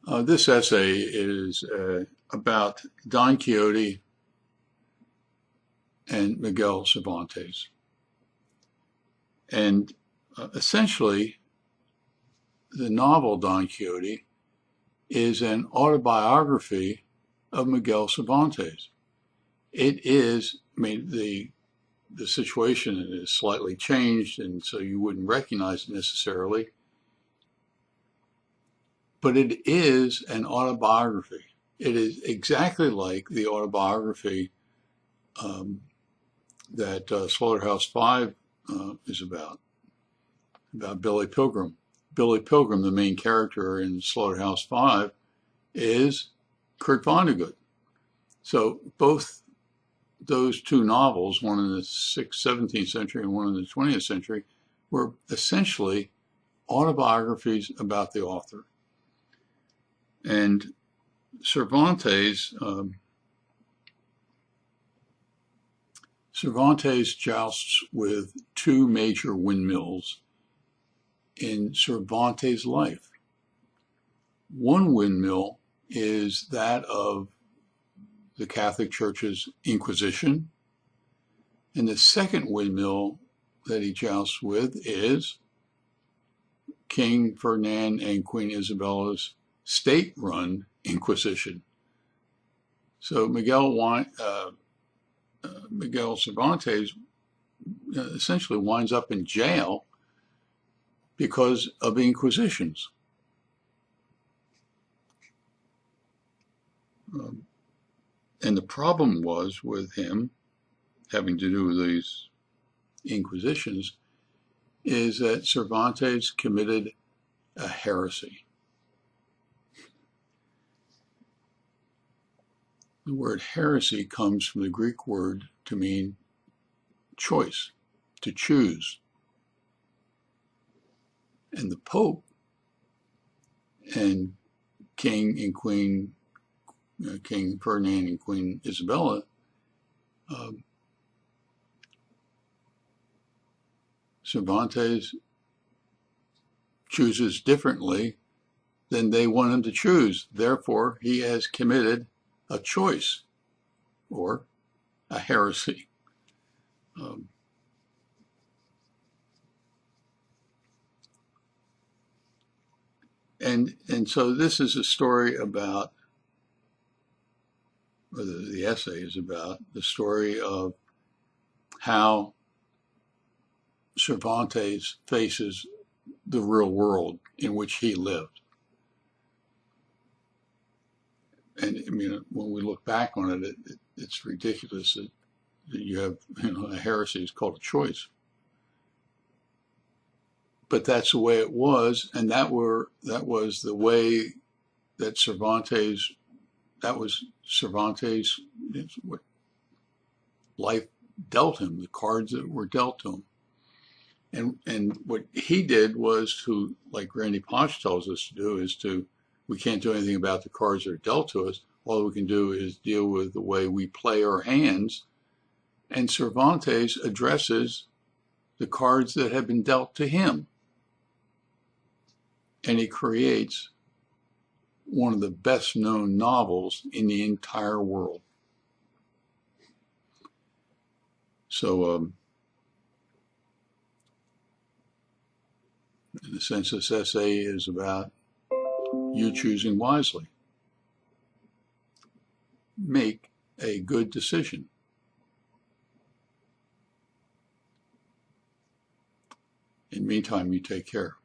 This essay is about Don Quixote and Miguel Cervantes. And essentially, the novel Don Quixote is an autobiography of Miguel Cervantes. It is, I mean, the situation is slightly changed, and so you wouldn't recognize it necessarily, but it is an autobiography. It is exactly like the autobiography that Slaughterhouse-Five is about Billy Pilgrim. Billy Pilgrim, the main character in Slaughterhouse-Five, is Kurt Vonnegut. So both those two novels, one in the 17th century and one in the 20th century, were essentially autobiographies about the author. And Cervantes jousts with two major windmills in Cervantes' life. One windmill is that of the Catholic Church's Inquisition, and the second windmill that he jousts with is King Ferdinand and Queen Isabella's state-run Inquisition. So Miguel Cervantes essentially winds up in jail because of the Inquisitions. And the problem was with him having to do with these Inquisitions is that Cervantes committed a heresy. The word heresy comes from the Greek word to mean choice, to choose. And the Pope and King Ferdinand and Queen Isabella Cervantes chooses differently than they want him to choose. Therefore, he has committed a choice or a heresy. And so this is a story about, or the essay is about, the story of how Cervantes faces the real world in which he lived. And I mean, when we look back on it, it's ridiculous that you have, a heresy is called a choice. But that's the way it was, and that was the way that Cervantes, what life dealt him, the cards that were dealt to him. And what he did was to, like Randy Pausch tells us to do, we can't do anything about the cards that are dealt to us. All we can do is deal with the way we play our hands. And Cervantes addresses the cards that have been dealt to him. And he creates one of the best known novels in the entire world. So, in a sense, this essay is about you choosing wisely. Make a good decision. In the meantime, you take care.